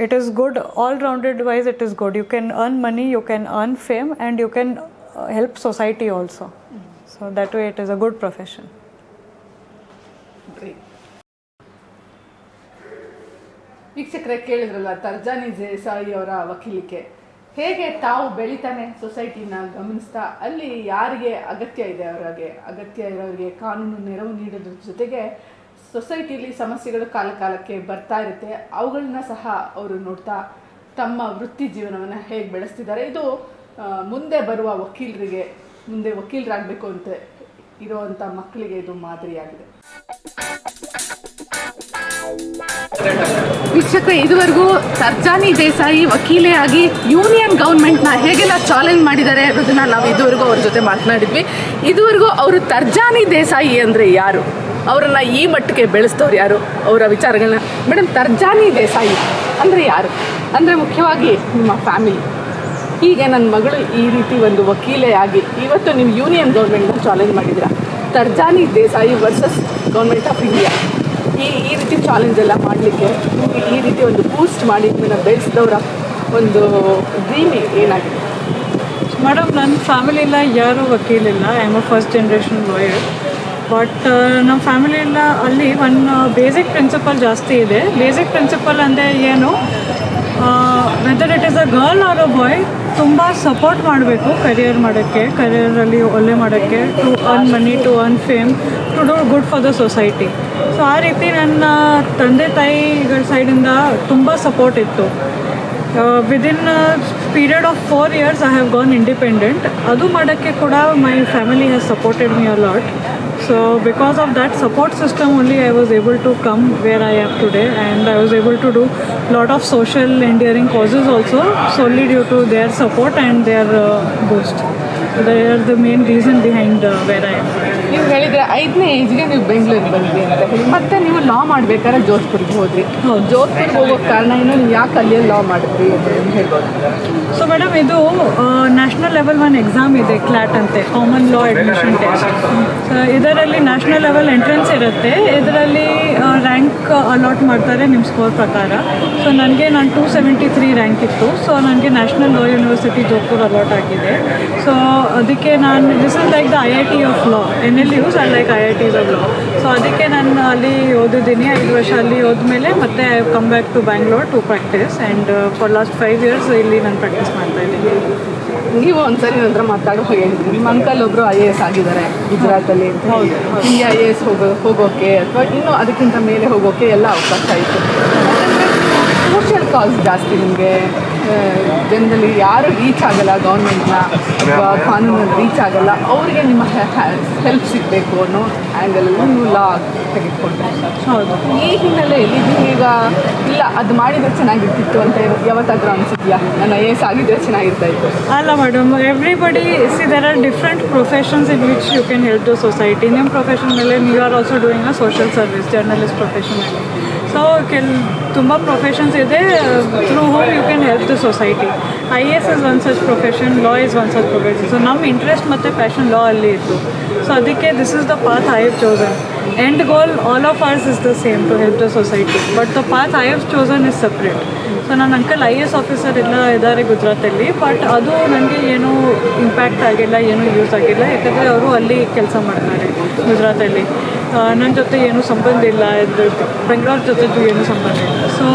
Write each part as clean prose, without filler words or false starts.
it is good, all-rounded wise it is good. You can earn money, you can earn fame, and you can help society also. So that way it is a good profession. ವೀಕ್ಷಕರೇ, ಕೇಳಿದ್ರಲ್ಲ ತರ್ಜಾನಿ ದೇಸಾಯಿ ಅವರ ವಕೀಲಿಕೆ. ಹೇಗೆ ತಾವು ಬೆಳಿತಾನೆ ಸೊಸೈಟಿನ ಗಮನಿಸ್ತಾ ಅಲ್ಲಿ ಯಾರಿಗೆ ಅಗತ್ಯ ಇದೆ ಅಗತ್ಯ ಇರೋರಿಗೆ ಕಾನೂನು ನೆರವು ನೀಡೋದ್ರ ಜೊತೆಗೆ ಸೊಸೈಟಿಲಿ ಸಮಸ್ಯೆಗಳು ಕಾಲಕ್ಕೆ ಬರ್ತಾ ಇರುತ್ತೆ. ಅವುಗಳನ್ನ ಸಹ ಅವರು ನೋಡ್ತಾ ತಮ್ಮ ವೃತ್ತಿ ಜೀವನವನ್ನು ಹೇಗೆ ಬೆಳೆಸ್ತಿದ್ದಾರೆ. ಇದು ಮುಂದೆ ಬರುವ ವಕೀಲರಿಗೆ, ಮುಂದೆ ವಕೀಲರಾಗಬೇಕು ಅಂತ ಇರುವಂಥ ಮಕ್ಕಳಿಗೆ ಇದು ಮಾದರಿಯಾಗಿದೆ. ವೀಕ್ಷಕರೇ, ಇದುವರೆಗೂ ತರ್ಜಾನಿ ದೇಸಾಯಿ ವಕೀಲೆ ಆಗಿ ಯೂನಿಯನ್ ಗೌರ್ಮೆಂಟ್ನ ಹೇಗೆಲ್ಲ ಚಾಲೆಂಜ್ ಮಾಡಿದ್ದಾರೆ ಅನ್ನೋದನ್ನ ನಾವು ಇದುವರೆಗೂ ಅವ್ರ ಜೊತೆ ಮಾತನಾಡಿದ್ವಿ. ಇದುವರೆಗೂ ಅವರು ತರ್ಜಾನಿ ದೇಸಾಯಿ ಅಂದರೆ ಯಾರು, ಅವರನ್ನು ಈ ಮಟ್ಟಕ್ಕೆ ಬೆಳೆಸ್ತವ್ರು ಯಾರು, ಅವರ ವಿಚಾರಗಳನ್ನ. ಮೇಡಮ್, ತರ್ಜಾನಿ ದೇಸಾಯಿ ಅಂದರೆ ಯಾರು? ಅಂದರೆ ಮುಖ್ಯವಾಗಿ ನಿಮ್ಮ ಫ್ಯಾಮಿಲಿ. ಹೀಗೆ ನನ್ನ ಮಗಳು ಈ ರೀತಿ ಒಂದು ವಕೀಲೆ ಆಗಿ ಇವತ್ತು ನೀವು ಯೂನಿಯನ್ ಗೌರ್ಮೆಂಟ್ನ ಚಾಲೆಂಜ್ ಮಾಡಿದ್ದೀರಾ. Tarjani Desai versus government of India, ಈ ರೀತಿ ಚಾಲೆಂಜ್ ಎಲ್ಲ ಮಾಡಲಿಕ್ಕೆ ಈ ರೀತಿ ಒಂದು ಬೂಸ್ಟ್ ಮಾಡಿ ಇದನ್ನು ಬೆಳೆಸಿದವರ ಒಂದು ಡ್ರೀಮ್ ಏನಾಗಿದೆ? ಮೇಡಮ್, ನನ್ನ ಫ್ಯಾಮಿಲಿಲ್ಲ ಯಾರೂ ವಕೀಲಿಲ್ಲ. I am a first generation lawyer. But ನಮ್ಮ ಫ್ಯಾಮಿಲಿಯಿಂದ ಅಲ್ಲಿ ಒಂದು ಬೇಸಿಕ್ ಪ್ರಿನ್ಸಿಪಲ್ ಜಾಸ್ತಿ ಇದೆ. ಬೇಸಿಕ್ ಪ್ರಿನ್ಸಿಪಲ್ ಅಂದರೆ ಏನು, whether it is a girl or a boy, ತುಂಬ ಸಪೋರ್ಟ್ ಮಾಡಬೇಕು ಕರಿಯರ್ ಮಾಡೋಕ್ಕೆ, ಕರಿಯರಲ್ಲಿ ಒಳ್ಳೆ ಮಾಡೋಕ್ಕೆ, to earn money, to earn fame, to do good for the society. So ಆ ರೀತಿ ನನ್ನ ತಂದೆ ತಾಯಿಗಳ ಸೈಡಿಂದ ತುಂಬ ಸಪೋರ್ಟ್ ಇತ್ತು. Within period of 4 years I have gone independent. ಅದು ಮಾಡೋಕ್ಕೆ ಕೂಡ my family has supported me a lot. So because of that support system only I was able to come where I am today, and I was able to do lot of social endearing causes also solely due to their support and their boost. They are the main reason behind where I am. ನೀವು ಹೇಳಿದರೆ 5ನೇ ಏಜ್ಗೆ ನೀವು ಬೆಂಗಳೂರಿಗೆ ಬಂದ್ರಿ ಅಂತ ಹೇಳಿ, ಮತ್ತೆ ನೀವು ಲಾ ಮಾಡಬೇಕಾದ್ರೆ ಜೋಧ್ಪುರ್ಗೆ ಹೋದ್ರಿ. ಜೋಧ್ಪುರ್ಗೆ ಹೋಗೋಕ್ಕೆ ಕಾರಣ ಏನು, ನೀವು ಯಾಕೆ ಅಲ್ಲಿ ಲಾ ಮಾಡಿದ್ರಿ ಅಂತ ಹೇಳ್ಬೋದು? ಸೊ ಮೇಡಮ್, ಇದು ನ್ಯಾಷನಲ್ ಲೆವೆಲ್ 1 ಎಕ್ಸಾಮ್ ಇದೆ, ಕ್ಲಾಟ್ ಅಂತೆ, common law admission test. So ಇದರಲ್ಲಿ ನ್ಯಾಷನಲ್ ಲೆವೆಲ್ ಎಂಟ್ರೆನ್ಸ್ ಇರುತ್ತೆ. ಇದರಲ್ಲಿ ರ್ಯಾಂಕ್ ಅಲಾಟ್ ಮಾಡ್ತಾರೆ ನಿಮ್ಮ ಸ್ಕೋರ್ ಪ್ರಕಾರ. ಸೊ ನಾನು 273 ರ್ಯಾಂಕ್ ಇತ್ತು. ಸೊ ನನಗೆ national law university Jodhpur allot ಆಗಿದೆ. ಸೊ ಅದಕ್ಕೆ ನಾನು this is like the IIT of law, NLUs are like IITs of law. So ಅದಕ್ಕೆ ನಾನು ಅಲ್ಲಿ ಓದಿದ್ದೀನಿ. 5 ವರ್ಷ ಅಲ್ಲಿ ಹೋದ್ಮೇಲೆ ಮತ್ತೆ I have come back to Bangalore to practise, and for last 5 years ಇಲ್ಲಿ ನಾನು ಪ್ರಾಕ್ಟೀಸ್ ಮಾಡ್ತಾ ಇದ್ದೀನಿ. ನೀವು ಒಂದ್ಸರಿ ನಂತರ ಮಾತಾಡೋ ಹೇಳಿದ್ರಿ, ನಿಮ್ಮ ಅಂಕಲ್ ಒಬ್ಬರು IAS ಆಗಿದ್ದಾರೆ ಗುಜರಾತಲ್ಲಿ. ಹೌದು, ನಿಮಗೆ IAS ಹೋಗೋಕ್ಕೆ ಅಥವಾ ಇನ್ನೂ ಅದಕ್ಕಿಂತ ಮೇಲೆ ಹೋಗೋಕ್ಕೆ ಎಲ್ಲ ಅವಕಾಶ ಆಯಿತು. ಸೋಷಿಯಲ್ ಕಾಸ್ ಜಾಸ್ತಿ ನಿಮಗೆ ಜನರಲ್ಲಿ ಯಾರು ರೀಚ್ ಆಗಲ್ಲ, ಗೌರ್ಮೆಂಟ್ನ ಅಥವಾ ಕಾನೂನಲ್ಲಿ ರೀಚ್ ಆಗಲ್ಲ, ಅವರಿಗೆ ನಿಮ್ಮ ಹೆಲ್ಪ್ ಸಿಗಬೇಕು ಅನ್ನೋ ಆ್ಯಂಗಲಲ್ಲಿ ನೀವು ಲಾ ತೆಗೆದುಕೊಂಡ್ರೆ. ಹೌದು. ಈ ಹಿನ್ನೆಲೆಯಲ್ಲಿ ನೀವೀಗ ಇಲ್ಲ ಅದು ಮಾಡಿದರೆ ಚೆನ್ನಾಗಿರ್ತಿತ್ತು ಅಂತ ಯಾವತ್ತಾದ್ರೂ ಅನಿಸಿದ್ಯಾ, ನಾನು IAS ಆಗಿದ್ದರೆ ಚೆನ್ನಾಗಿರ್ತಾ ಇತ್ತು? ಅಲ್ಲ madam, everybody see there are different professions in which you can help the society. ನಿಮ್ಮ ಪ್ರೊಫೆಷನ್ ಮೇಲೆ you are also doing a social service, journalist ಪ್ರೊಫೆಷನಲ್ಲಿ. ಸೊ ತುಂಬ ಪ್ರೊಫೆಷನ್ಸ್ ಇದೆ through whom you can help the society. IAS is one such profession, law is one such profession. So ನಮ್ಮ interest ಮತ್ತು passion law ಅಲ್ಲಿ ಇತ್ತು. So ಅದಕ್ಕೆ this is the path I have chosen. End goal all of ours is the same, to help the society, but the path I have chosen is separate. So ನನ್ನ uncle IAS officer ಎಲ್ಲ ಇದ್ದಾರೆ ಗುಜರಾತಲ್ಲಿ, but ಅದು ನನಗೆ ಏನೂ impact ಆಗಿಲ್ಲ, ಏನೂ use ಆಗಿಲ್ಲ. ಯಾಕಂದರೆ ಅವರು ಅಲ್ಲಿ ಕೆಲಸ ಮಾಡ್ತಾರೆ ಗುಜರಾತಲ್ಲಿ. ನನ್ನ ಜೊತೆ ಏನೂ ಸಂಬಂಧ ಇಲ್ಲ, ಇದು ಬೆಂಗಳೂರು ಜೊತೆದು ಏನೂ ಸಂಬಂಧ ಇಲ್ಲ. So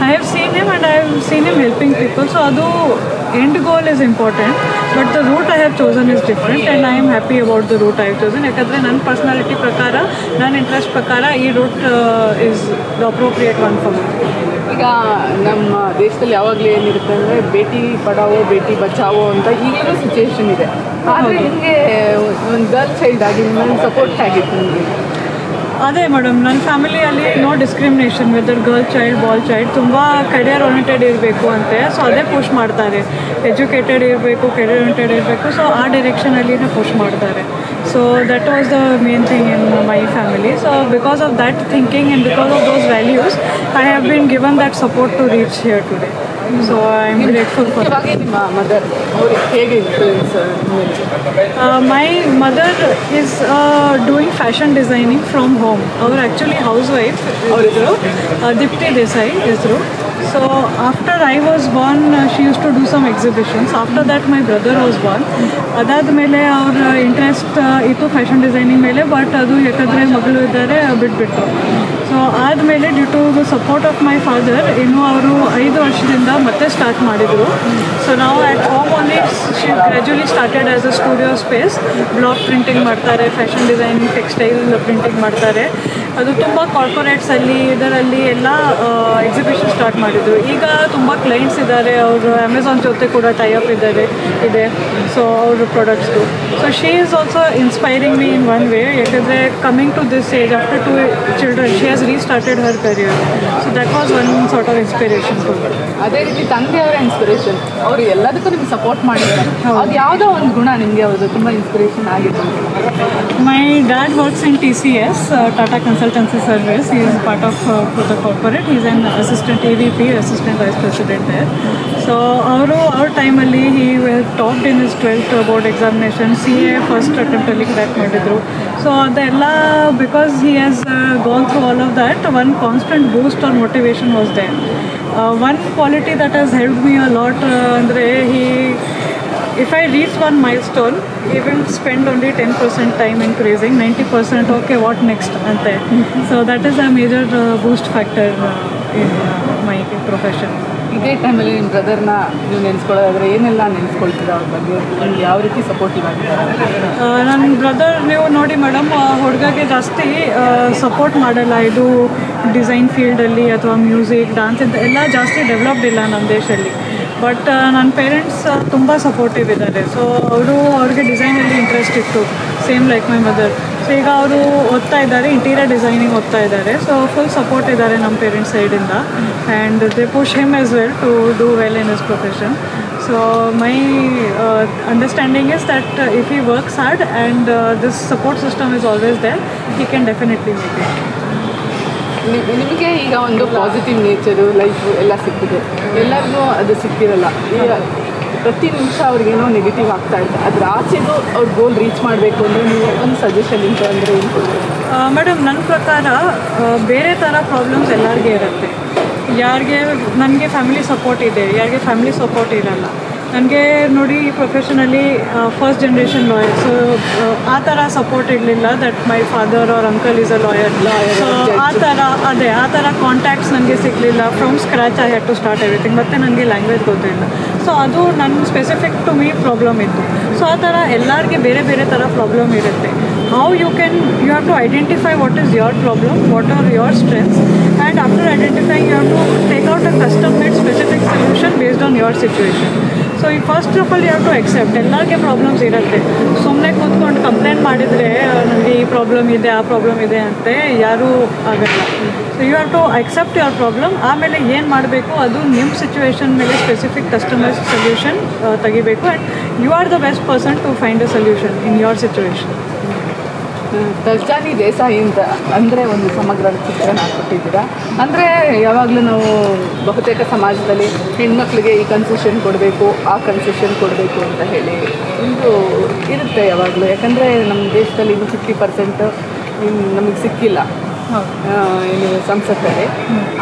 I have seen him and I have seen him helping people. So ಅದು end goal is important, but the route I have chosen is different, and I am happy about the route I have chosen. ಯಾಕಂದರೆ ನನ್ನ personality ಪ್ರಕಾರ, ನನ್ನ interest ಪ್ರಕಾರ ಈ route is the appropriate one for me. ಈಗ ನಮ್ಮ ದೇಶದಲ್ಲಿ ಯಾವಾಗಲೂ ಏನಿರುತ್ತೆ ಅಂದರೆ ಬೇಟಿ ಪಡಾವೋ ಬೇಟಿ ಬಚಾವೋ ಅಂತ ಈಗಲೂ ಸಿಚುವೇಶನ್ ಇದೆ. ಆದರೆ ನಿಮಗೆ ಒಂದು ಗರ್ಲ್ ಚೈಲ್ಡ್ ಆಗಿ ನಿಮ್ಮನ್ನು ಸಪೋರ್ಟ್ ಆಗಿತ್ತು ನಿಮಗೆ? ಅದೇ ಮೇಡಮ್, ನನ್ನ ಫ್ಯಾಮಿಲಿಯಲ್ಲಿ no discrimination, whether girl child boy child. ತುಂಬ ಕರಿಯರ್ ಓರಿಯೆಂಟೆಡ್ ಇರಬೇಕು ಅಂತೆ. ಸೊ ಅದೇ ಪುಷ್ ಮಾಡ್ತಾರೆ, ಎಜುಕೇಟೆಡ್ ಇರಬೇಕು, ಕರಿಯರ್ ಓರಿಯೆಂಟೆಡ್ ಇರಬೇಕು. ಸೊ ಆ ಡೈರೆಕ್ಷನಲ್ಲಿನೇ ಪುಷ್ ಮಾಡ್ತಾರೆ. So that was the main thing in my family. So because of that thinking and because of those values I have been given that support to reach here today. So I am grateful for ಇವಾಗ ನಿಮ್ಮ mother ಅವ್ರಿಗೆ ಹೇಗೆ influence? My mother is doing fashion designing from home. ಅವರು actually housewife ಅವರಿದ್ರು, ದೀಪ್ತಿ ದೇಸಾಯಿ ಹೆಸರು. So after I was born, she used to do some exhibitions. After that, my brother was born. ಅದಾದಮೇಲೆ ಅವ್ರ interest ಇತ್ತು fashion designing ಮೇಲೆ, but ಅದು ಯಾಕಂದರೆ ಮಗಳು ಇದ್ದಾರೆ ಬಿಟ್ಬಿಟ್ರು. ಸೊ ಆದಮೇಲೆ due to the support of my father ಇನ್ನೂ ಅವರು 5 ವರ್ಷದಿಂದ ಮತ್ತೆ ಸ್ಟಾರ್ಟ್ ಮಾಡಿದರು. ಸೊ ನಾವು at home only she gradually started as a studio space. Block printing ಮಾಡ್ತಾರೆ, ಫ್ಯಾಷನ್ ಡಿಸೈನಿಂಗ್, ಟೆಕ್ಸ್ಟೈಲ್ ಪ್ರಿಂಟಿಂಗ್ ಮಾಡ್ತಾರೆ. ಅದು ತುಂಬ ಕಾರ್ಪೊರೇಟ್ಸಲ್ಲಿ ಇದರಲ್ಲಿ ಎಲ್ಲ ಎಕ್ಸಿಬಿಷನ್ ಸ್ಟಾರ್ಟ್ ಮಾಡಿದರು. ಈಗ ತುಂಬ ಕ್ಲೈಂಟ್ಸ್ ಇದ್ದಾರೆ, ಅವರು ಅಮೆಝಾನ್ ಜೊತೆ ಕೂಡ ಟೈಅಪ್ ಇದೆ. ಸೊ ಅವ್ರ ಪ್ರಾಡಕ್ಟ್ಸ್ದು. So she is also inspiring me in one way. ಯಾಕಂದರೆ coming to this age after 2 children, she has restarted her career. So that was one sort of inspiration for me. ಅದೇ ರೀತಿ ತಂದೆಯವರ inspiration, ಅವರು ಎಲ್ಲದಕ್ಕೂ ನಿಮ್ಗೆ support ಮಾಡಿದ್ದಾರೆ. ಅದು ಯಾವುದೋ ಒಂದು ಗುಣ ನಿಮಗೆ ಅವ್ರದ್ದು ತುಂಬ ಇನ್ಸ್ಪಿರೇಷನ್ ಆಗಿತ್ತು? My dad works in TCS, Tata Consultancy Service. He is part of the corporate. He is an assistant AVP, assistant vice president there. So our ಟೈಮಲ್ಲಿ he topped in his 12th board examination. CA first ಅಟೆಂಪ್ಟಲ್ಲಿ crack ಮಾಡಿದರು. So ಅದೆಲ್ಲ because he has gone through all of that, one constant boost or motivation was there. One quality that has helped me a lot, andre if I reach one milestone, he will spend only 10% time in praising, 90% okay what next ante. So that is a major boost factor in my profession. ಇದೇ ಟೈಮಲ್ಲಿ ನಿಮ್ಮ ಬ್ರದರ್ನ ನೀವು ನೆನೆಸ್ಕೊಳ್ಳೋದಾದ್ರೆ ಏನೆಲ್ಲ ನೆನೆಸ್ಕೊಳ್ತೀರಾ? ಅವ್ರ ಬಗ್ಗೆ ನಿಮ್ಗೆ ಯಾವ ರೀತಿ ಸಪೋರ್ಟಿವ್ ಆಗಿದ್ದಾರೆ? ನನ್ನ ಬ್ರದರ್ ನೀವು ನೋಡಿ ಮೇಡಮ್, ಹುಡುಗಗೆ ಜಾಸ್ತಿ ಸಪೋರ್ಟ್ ಮಾಡಲ್ಲ. ಇದು ಡಿಸೈನ್ ಫೀಲ್ಡಲ್ಲಿ ಅಥವಾ ಮ್ಯೂಸಿಕ್, ಡ್ಯಾನ್ಸ್ ಅಂತ ಎಲ್ಲ ಜಾಸ್ತಿ ಡೆವಲಪ್ಡ್ ಇಲ್ಲ ನಮ್ಮ ದೇಶದಲ್ಲಿ. ಬಟ್ ನನ್ನ ಪೇರೆಂಟ್ಸ್ ತುಂಬ ಸಪೋರ್ಟಿವ್ ಇದ್ದಾರೆ. ಸೊ ಅವ್ರಿಗೆ ಡಿಸೈನಲ್ಲಿ ಇಂಟ್ರೆಸ್ಟ್ ಇತ್ತು, same like my mother. So ಈಗ ಅವರು ಓದ್ತಾ ಇದ್ದಾರೆ, ಇಂಟೀರಿಯರ್ ಡಿಸೈನಿಂಗ್ ಓದ್ತಾ ಇದ್ದಾರೆ. ಸೊ ಫುಲ್ ಸಪೋರ್ಟ್ ಇದ್ದಾರೆ ನಮ್ಮ ಪೇರೆಂಟ್ಸ್ ಸೈಡಿಂದ. And they push him as well to do well in his profession. So my understanding is that if he works hard and this support system is always there, he can definitely make it. ನಿಮಗೆ ಈಗ ಒಂದು positive nature life ಎಲ್ಲ ಸಿಕ್ಕಿದೆ, ಎಲ್ಲರಿಗೂ ಅದು ಸಿಕ್ಕಿರಲ್ಲ. ಈಗ ಪ್ರತಿ ನಿಮಿಷ ಅವ್ರಿಗೇನೋ ನೆಗೆಟಿವ್ ಆಗ್ತಾ ಇದೆ. ಅದ್ರ ಆಚೆಗೂ ಅವ್ರ ಗೋಲ್ ರೀಚ್ ಮಾಡಬೇಕು ಅಂದರೆ ನೀವು ಒಂದು ಸಜೆಷನ್ ಅಂತ ಅಂದರೆ ಏನು ಕೊಡ್ತೀರಿ? ಮೇಡಮ್, ನನ್ನ ಪ್ರಕಾರ ಬೇರೆ ಥರ ಪ್ರಾಬ್ಲಮ್ಸ್ ಎಲ್ಲರಿಗೆ ಇರುತ್ತೆ. ಯಾರಿಗೆ ನನಗೆ ಫ್ಯಾಮಿಲಿ ಸಪೋರ್ಟ್ ಇದೆ, ಯಾರಿಗೆ ಫ್ಯಾಮಿಲಿ ಸಪೋರ್ಟ್ ಇರಲ್ಲ. ನನಗೆ ನೋಡಿ ಈ ಪ್ರೊಫೆಷನಲ್ಲಿ ಫಸ್ಟ್ ಜನ್ರೇಷನ್ ಲಾಯರ್. ಸೊ ಆ ಥರ ಸಪೋರ್ಟ್ ಇರಲಿಲ್ಲ that my father or uncle is a lawyer. So ಆ ಥರ ಕಾಂಟ್ಯಾಕ್ಟ್ಸ್ ನನಗೆ ಸಿಗಲಿಲ್ಲ. From scratch I had to start everything. ಮತ್ತು ನನಗೆ ಲ್ಯಾಂಗ್ವೇಜ್ ಗೊತ್ತಿಲ್ಲ. ಸೊ ಅದು ನನ್ನ ಸ್ಪೆಸಿಫಿಕ್ ಟು ಮೀ ಪ್ರಾಬ್ಲಮ್ ಇತ್ತು. ಸೊ ಆ ಥರ ಎಲ್ಲರಿಗೆ ಬೇರೆ ಬೇರೆ ಥರ ಪ್ರಾಬ್ಲಮ್ ಇರುತ್ತೆ. How you have to identify what is your problem, what are your strengths, and after identifying you have to take out a custom made specific solution based on your situation. So ಈ first of all you have to accept ಎಲ್ಲರಿಗೆ problems ಇರುತ್ತೆ. ಸುಮ್ಮನೆ ಕೂತ್ಕೊಂಡು complaint ಮಾಡಿದರೆ ನನಗೆ ಈ problem ಇದೆ, ಆ ಪ್ರಾಬ್ಲಮ್ ಇದೆ ಅಂತ ಯಾರೂ ಆಗಲ್ಲ. So you have to accept your problem. ಆಮೇಲೆ ಏನು ಮಾಡಬೇಕು ಅದು ನಿಮ್ಮ ಸಿಚುವೇಶನ್ ಮೇಲೆ ಸ್ಪೆಸಿಫಿಕ್ ಕಸ್ಟಮೈಸ್ ಸೊಲ್ಯೂಷನ್ ತೆಗಿಬೇಕು. And you are the best person to find a solution in your situation. Tarjani Desai ಅಂತ ಅಂದರೆ ಒಂದು ಸಮಗ್ರ ಚಿತ್ರಣ ಕೊಟ್ಟಿದ್ದೀರಾ. ಅಂದರೆ ಯಾವಾಗಲೂ ನಾವು ಬಹುತೇಕ ಸಮಾಜದಲ್ಲಿ ಹೆಣ್ಮಕ್ಳಿಗೆ ಈ ಕನ್ಸೆಷನ್ ಕೊಡಬೇಕು, ಆ ಕನ್ಸೆಷನ್ ಕೊಡಬೇಕು ಅಂತ ಹೇಳಿ ಒಂದು ಇರುತ್ತೆ ಯಾವಾಗಲೂ. ಯಾಕಂದರೆ ನಮ್ಮ ದೇಶದಲ್ಲಿ ಇನ್ನು 50% ನಮಗೆ ಸಿಕ್ಕಿಲ್ಲ ಏನು ಸಂಸತ್ತಲ್ಲಿ.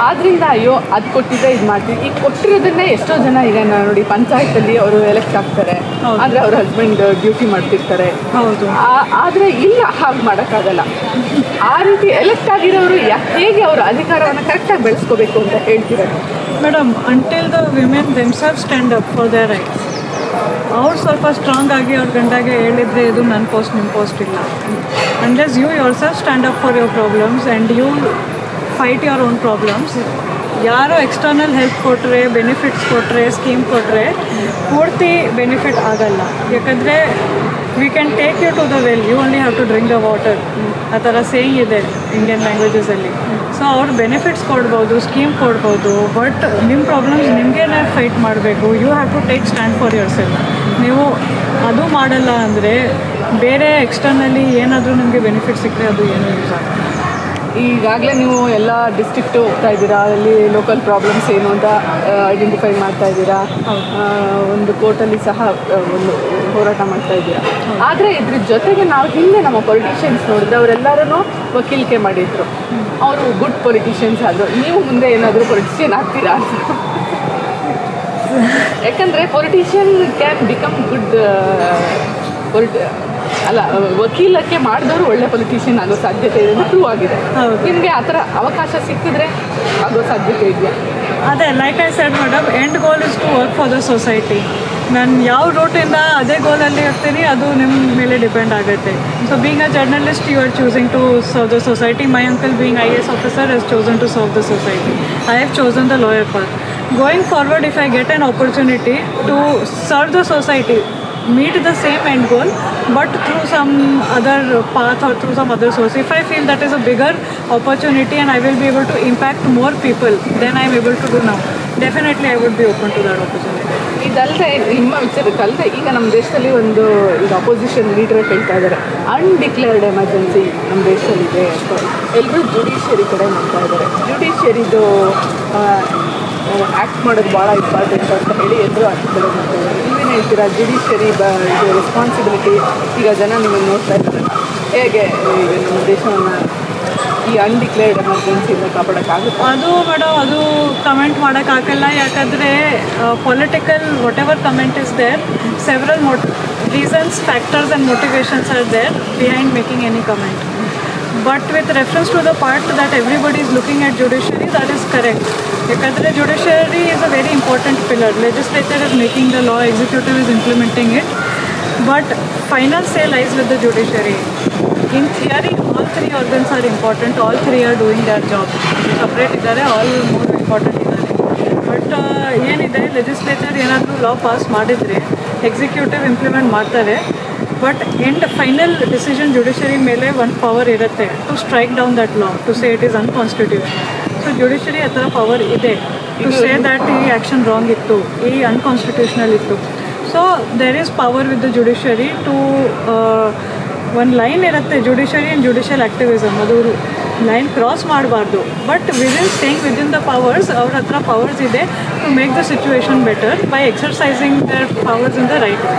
ಆದ್ದರಿಂದ ಅಯ್ಯೋ ಅದು ಕೊಟ್ಟಿದ್ರೆ ಇದು ಮಾಡ್ತೀವಿ. ಈಗ ಕೊಟ್ಟಿರೋದನ್ನೇ ಎಷ್ಟೋ ಜನ ಈಗ ನೋಡಿ ಪಂಚಾಯತಲ್ಲಿ ಅವರು ಎಲೆಕ್ಟ್ ಆಗ್ತಾರೆ, ಆದರೆ ಅವ್ರ ಹಸ್ಬೆಂಡ್ ಡ್ಯೂಟಿ ಮಾಡ್ತಿರ್ತಾರೆ. ಹೌದು. ಆದರೆ ಇಲ್ಲ, ಹಾಗೆ ಮಾಡೋಕ್ಕಾಗಲ್ಲ. ಆ ರೀತಿ ಎಲೆಕ್ಟ್ ಆಗಿರೋರು ಹೇಗೆ ಅವರ ಅಧಿಕಾರವನ್ನು ಕರೆಕ್ಟಾಗಿ ಬೆಳೆಸ್ಕೋಬೇಕು ಅಂತ ಹೇಳ್ತಿದ್ದಾರೆ? Madam, until the women themself stand up for there rights. ಅವ್ರು ಸ್ವಲ್ಪ ಸ್ಟ್ರಾಂಗ್ ಆಗಿ ಅವ್ರ ಗಂಡಾಗೆ ಹೇಳಿದರೆ ಇದು ನನ್ನ ಪೋಸ್ಟ್ ನಿಮ್ಮ ಪೋಸ್ಟ್ ಇಲ್ಲ. Unless you yourself stand up for your problems and you fight your own problems. ಯಾರೋ ಎಕ್ಸ್ಟರ್ನಲ್ ಹೆಲ್ಪ್ ಕೊಟ್ಟರೆ, ಬೆನಿಫಿಟ್ಸ್ ಕೊಟ್ಟರೆ, ಸ್ಕೀಮ್ ಕೊಟ್ಟರೆ ಪೂರ್ತಿ ಬೆನಿಫಿಟ್ ಆಗಲ್ಲ. ಯಾಕಂದರೆ we can take you to the well, you only have to drink the water. ಆ ಥರ saying ಇದೆ ಇಂಡಿಯನ್ ಲ್ಯಾಂಗ್ವೇಜಸಲ್ಲಿ. ಸೊ ಅವ್ರು ಬೆನಿಫಿಟ್ಸ್ ಕೊಡ್ಬೋದು, ಸ್ಕೀಮ್ ಕೊಡ್ಬೋದು, ಬಟ್ ನಿಮ್ಮ ಪ್ರಾಬ್ಲಮ್ಸ್ ನಿಮಗೇನೆ ಫೈಟ್ ಮಾಡಬೇಕು. You have to take stand for your self. ನೀವು ಅದು ಮಾಡಲ್ಲ ಅಂದರೆ ಬೇರೆ ಎಕ್ಸ್ಟರ್ನಲ್ಲಿ ಏನಾದರೂ ನಿಮಗೆ ಬೆನಿಫಿಟ್ ಸಿಕ್ಕರೆ ಅದು ಏನೂ ಯೂಸ್ ಆಗಲ್ಲ. ಈಗಾಗಲೇ ನೀವು ಎಲ್ಲ ಡಿಸ್ಟ್ರಿಕ್ಟು ಹೋಗ್ತಾ ಇದ್ದೀರಾ, ಅಲ್ಲಿ ಲೋಕಲ್ ಪ್ರಾಬ್ಲಮ್ಸ್ ಏನು ಅಂತ ಐಡೆಂಟಿಫೈ ಮಾಡ್ತಾ ಇದ್ದೀರಾ. ಒಂದು ಕೋರ್ಟಲ್ಲಿ ಸಹ ಒಂದು ಹೋರಾಟ ಮಾಡ್ತಾ ಇದ್ದೀರಾ. ಆದರೆ ಇದ್ರ ಜೊತೆಗೆ ನಾವು ಹಿಂದೆ ನಮ್ಮ ಪೊಲಿಟಿಷಿಯನ್ಸ್ ನೋಡಿದ್ರೆ ಅವರೆಲ್ಲರೂ ವಕೀಲಿಕೆ ಮಾಡಿದರು. ಅವರು ಗುಡ್ ಪೊಲಿಟಿಷಿಯನ್ಸ್ ಆದರು, ನೀವು ಮುಂದೆ ಏನಾದರೂ ಪೊಲಿಟಿಷಿಯನ್ ಆಗ್ತೀರಾ ಅಂತ? ಯಾಕಂದರೆ ಪೊಲಿಟಿಷಿಯನ್ ಕ್ಯಾನ್ ಬಿಕಮ್ ಗುಡ್ ವಕೀಲಕ್ಕೆ ಮಾಡಿದವರು ಒಳ್ಳೆ ಪೊಲಿಟಿಷಿಯನ್ ಆಗೋ ಸಾಧ್ಯತೆ ಇದೆ, ಪ್ರೂವ್ ಆಗಿದೆ. ನಿಮಗೆ ಆ ಥರ ಅವಕಾಶ ಸಿಕ್ಕಿದ್ರೆ ಆಗೋ ಸಾಧ್ಯತೆ ಇದೆಯಾ? ಅದೇ like I said madam, end goal is to work for the society. ನಾನು ಯಾವ ರೂಟಿಂದ ಅದೇ ಗೋಲಲ್ಲಿ ಇರ್ತೀನಿ ಅದು ನಿಮ್ಮ ಮೇಲೆ ಡಿಪೆಂಡ್ ಆಗುತ್ತೆ. So being a journalist you are choosing to serve the society. My uncle being IAS officer has chosen to serve the society. I have chosen the lawyer path. Going forward, if I get an opportunity to serve the society, meet the same end goal but through some other path or through some other source, if I feel that is a bigger opportunity and I will be able to impact more people than I am able to do now, definitely I would be open to that opportunity. ಇದಲ್ಲದೆ ನಿಮ್ಮ ವಿಚಾರಕ್ಕಲ್ಲದೆ ಈಗ ನಮ್ಮ ದೇಶದಲ್ಲಿ ಒಂದು ಈಗ opposition leader ಹೇಳ್ತಾ ಇದ್ದಾರೆ undeclared emergency ನಮ್ಮ ದೇಶದಲ್ಲಿದೆ ಅಂತ. ಎಲ್ಲರೂ ಜುಡಿಷಿಯರಿ ಕಡೆ ಮಾಡ್ತಾ ಇದ್ದಾರೆ. ಜುಡಿಷಿಯರಿದು ಆ್ಯಕ್ಟ್ ಮಾಡೋದು ಭಾಳ ಇಂಪಾರ್ಟೆಂಟ್ ಅಂತ ಹೇಳಿ ಎಲ್ಲರೂ ಅದ್ರ ಕಡೆ ಮಾಡ್ತಾ ಇದ್ದಾರೆ. ನೀವೇನು ಹೇಳ್ತೀರಾ? ಜುಡಿಷಿಯರಿ ಇದು ರೆಸ್ಪಾನ್ಸಿಬಿಲಿಟಿ, ಈಗ ಜನ ನಿಮ್ಮನ್ನು ನೋಡ್ತಾ ಇದ್ದಾರೆ, ಹೇಗೆ ಈಗ ನಮ್ಮ ದೇಶವನ್ನು ಈ ಅನ್ಡಿಕ್ಲೇರ್ಡ್ ಎಮರ್ಜೆನ್ಸಿಯಿಂದ ಕಾಪಾಡೋಕ್ಕಾಗುತ್ತೆ? ಅದು ಮೇಡಮ್, ಅದು ಕಮೆಂಟ್ ಮಾಡೋಕ್ಕಾಗಲ್ಲ. ಯಾಕಂದರೆ political whatever comment is there, several reasons, factors and motivations are there behind making any comment. But with reference to the part that everybody is looking at judiciary, that is correct. Because judiciary is a very important pillar. Legislature is making the law, executive is implementing it. But final say lies with the judiciary. In theory, all three organs are important. All three are doing their job. Separate idare, all more important idare. But ಏನಿದೆ, legislature ಏನಾದರೂ law pass ಮಾಡಿದರೆ executive implement ಮಾಡ್ತಾರೆ. But end final decision judiciary ಮೇಲೆ ಒಂದು power ಇರುತ್ತೆ to strike down that law, to say it is unconstitutional. So judiciary ಆ ಥರ power ಇದೆ ಟು ಸೇ ದ್ಯಾಟ್ ಈ ಆ್ಯಕ್ಷನ್ ರಾಂಗ್ ಇತ್ತು, ಈ ಅನ್ಕಾನ್ಸ್ಟಿಟ್ಯೂಷನಲ್ ಇತ್ತು. So there is power with the judiciary to ಒಂದು ಲೈನ್ ಇರುತ್ತೆ, ಜುಡಿಷರಿ ಆ್ಯಂಡ್ ಜುಡಿಷಿಯಲ್ ಆ್ಯಕ್ಟಿವಿಸಮ್, ಅದು ಲೈನ್ ಕ್ರಾಸ್ ಮಾಡಬಾರ್ದು. But within staying within the powers, ಅವ್ರ ಹತ್ರ ಪವರ್ಸ್ ಇದೆ to make the situation better by exercising their powers in the right way.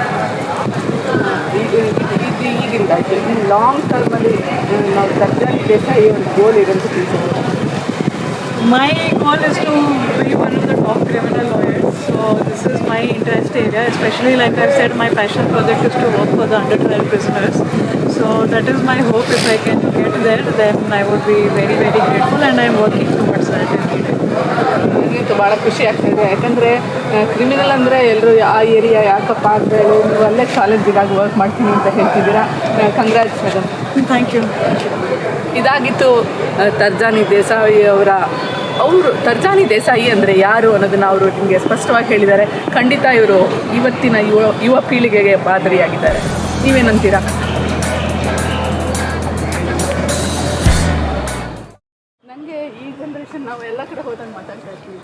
ಈಗಿಂದ long ಟರ್ಮಲ್ಲಿ ನಾವು ಸರ್ಜಾನಿ ದೇಸಾಯಿ ಒಂದು ಗೋಲ್ ಇದೆ ಅಂತ ತಿಳಿಸ್ಬೋದು. My goal is to be one of the top criminal lawyers. So this is my interest area, especially like I've said, my passion project is to work for the under trial prisoners. So that is my hope. If I can get there, then I would be very, very grateful, and I'm working towards that every day. ನನಗಂತೂ ಭಾಳ ಖುಷಿ ಆಗ್ತಾಯಿದೆ. ಯಾಕಂದರೆ criminal ಅಂದರೆ ಎಲ್ಲರೂ ಆ area ಯಾಕಪ್ಪ ಅಂದರೆ ನೀವು ಅಲ್ಲೇ ಚಾಲೆಂಜಿಗಾಗಿ ವರ್ಕ್ ಮಾಡ್ತೀನಿ ಅಂತ ಹೇಳ್ತಿದ್ದೀರಾ. Congrats madam. Thank you. ಇದಾಗಿತ್ತು ತರ್ಜಾನಿ ದೇಸಾಯಿ ಅವರು ತರ್ಜಾನಿ ದೇಸಾಯಿ ಅಂದರೆ ಯಾರು ಅನ್ನೋದನ್ನು ಅವರು ನಿಮಗೆ ಸ್ಪಷ್ಟವಾಗಿ ಹೇಳಿದ್ದಾರೆ. ಖಂಡಿತ ಇವರು ಇವತ್ತಿನ ಯುವ ಪೀಳಿಗೆಗೆ ಮಾದರಿಯಾಗಿದ್ದಾರೆ. ನೀವೇನಂತೀರಾ? ನನಗೆ ಈ ಜನ್ರೇಷನ್ ನಾವು ಎಲ್ಲ ಕಡೆ ಹೋದಾಗ ಮಾತಾಡ್ತಾ ಇರ್ತೀವಿ.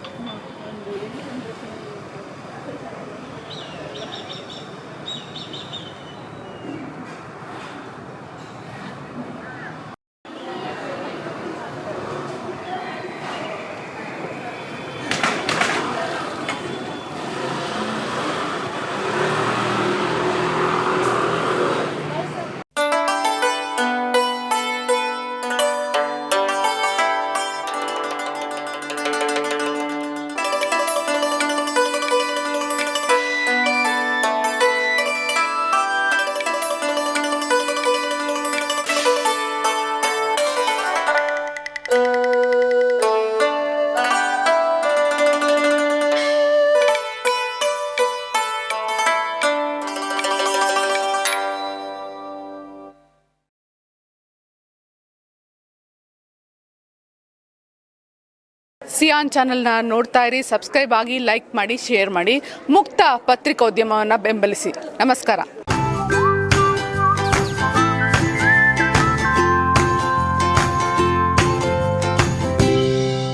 ಸಿಯಾನ್ ಚಾನಲ್ನ ನೋಡ್ತಾ ಇರಿ, ಸಬ್ಸ್ಕ್ರೈಬ್ ಆಗಿ, ಲೈಕ್ ಮಾಡಿ, ಶೇರ್ ಮಾಡಿ. ಮುಕ್ತ ಪತ್ರಿಕೋದ್ಯಮವನ್ನು ಬೆಂಬಲಿಸಿ. ನಮಸ್ಕಾರ.